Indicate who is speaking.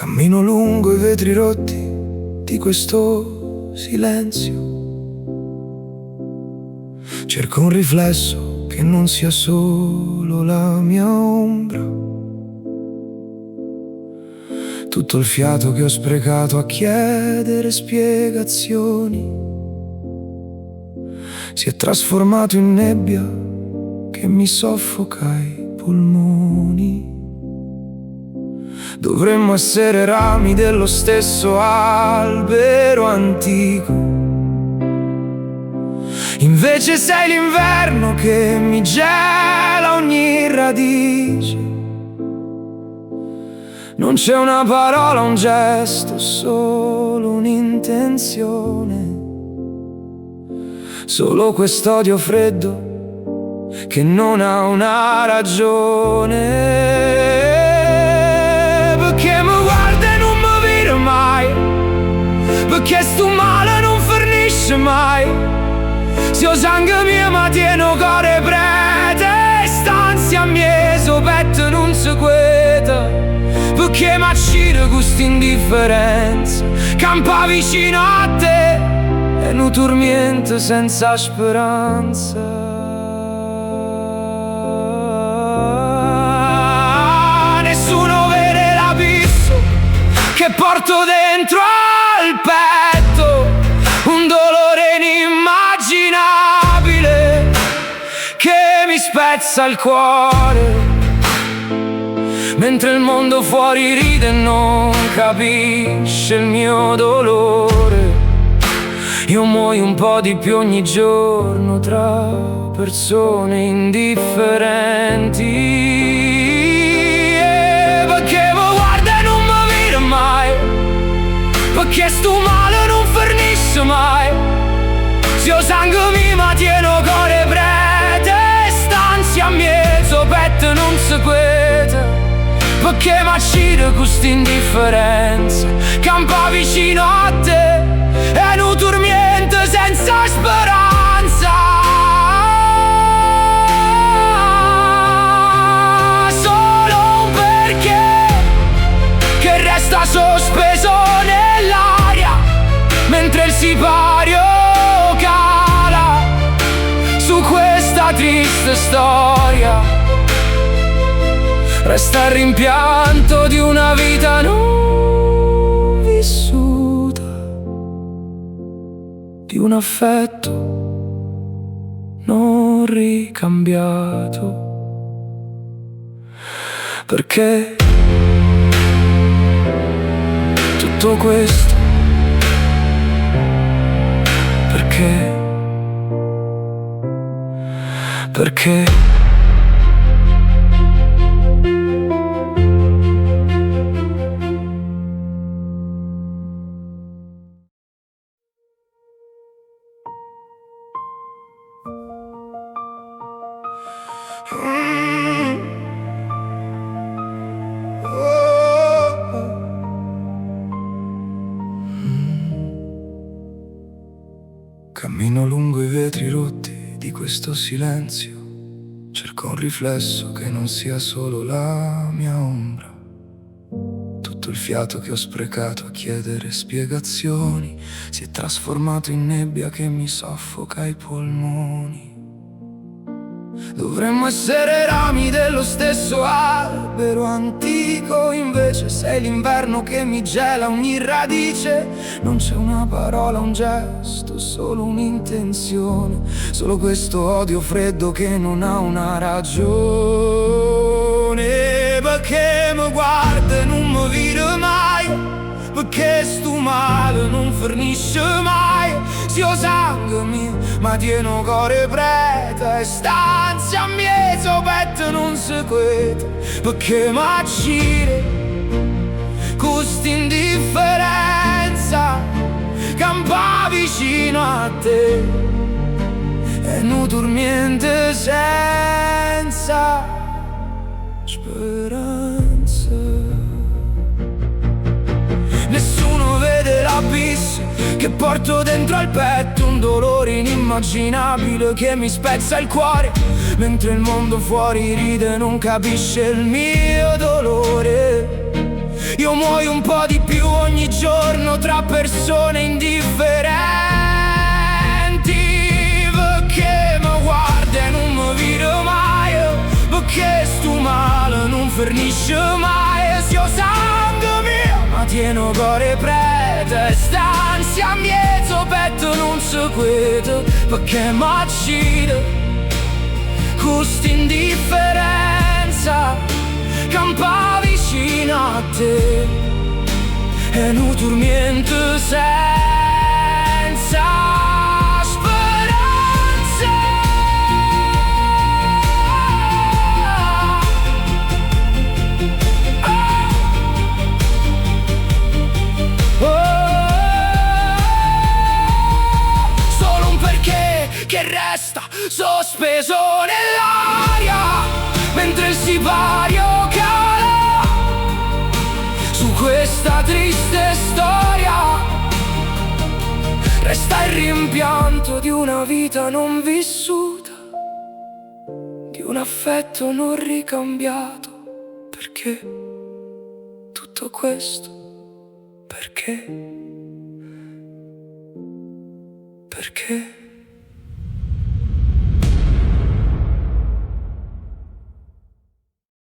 Speaker 1: Cammino lungo i vetri rotti di questo silenzio. Cerco un riflesso che non sia solo la mia ombra. Tutto il fiato che ho sprecato a chiedere spiegazioni si è trasformato in nebbia che mi soffoca i polmoni. Dovremmo essere rami dello stesso albero antico, invece sei l'inverno che mi gela ogni radice. Non c'è una parola, un gesto, solo un'intenzione. Solo quest'odio freddo che non ha una ragione. Perché mi guarda e non mi vede mai, perché sto male non fornisce mai. Se ho sangue mio ma tieno cuore prete, stanzia mia so petto non si queta. Perché m'accide questa indifferenza, campa vicino a te e non dormiente senza speranza. Nessuno vede l'abisso che porto dentro al petto, un dolore inimmaginabile che mi spezza il cuore. Mentre il mondo fuori ride e non capisce il mio dolore, io muoio un po' di più ogni giorno tra persone indifferenti. Perché mi guarda e non mi vede mai, perché sto male non fornisce mai. Se ho sangue mio ma tieno cuore prete, stanzia mezzo petto non si queta. Perché m'accide questa indifferenza, campa vicino a te e non dormiente senza speranza. Solo un perché che resta sospeso nell'aria, mentre il sipario cala su questa triste storia. Resta il rimpianto di una vita non vissuta, di un affetto non ricambiato. Perché tutto questo? Perché? Perché? Cammino lungo i vetri rotti di questo silenzio. Cerco un riflesso che non sia solo la mia ombra. Tutto il fiato che ho sprecato a chiedere spiegazioni si è trasformato in nebbia che mi soffoca i polmoni. Dovremmo essere rami dello stesso albero antico, invece sei l'inverno che mi gela ogni radice. Non c'è una parola, un gesto, solo un'intenzione. Solo questo odio freddo che non ha una ragione. Perché mi guarda e non mi vede mai, perché sto male non fornisce mai. Se ho sangue mio ma tieno cuore prete, stanzia mezzo petto non si queta. Perché m'accide questa indifferenza, campa vicino a te e non dormiente senza speranza. Nessuno vede l'abisso che porto dentro al petto, un dolore inimmaginabile che mi spezza il cuore. Mentre il mondo fuori ride e non capisce il mio dolore, Io muoio un po' di più ogni giorno tra persone indifferenti, perché mi guarda e non mi vedo mai, perché sto male non finisce mai. Se io sangue mio ma tieno cuore prete, stanzia mezzo petto non si quete, perché mi uccide questa indifferenza campa vicino a te e non dormiente senza speranza. Solo un perché che resta sospeso nell'aria mentre il sipario cala su questa triste storia. Resta il rimpianto di una vita non vissuta, di un affetto non ricambiato. Perché tutto questo? Perché? Perché?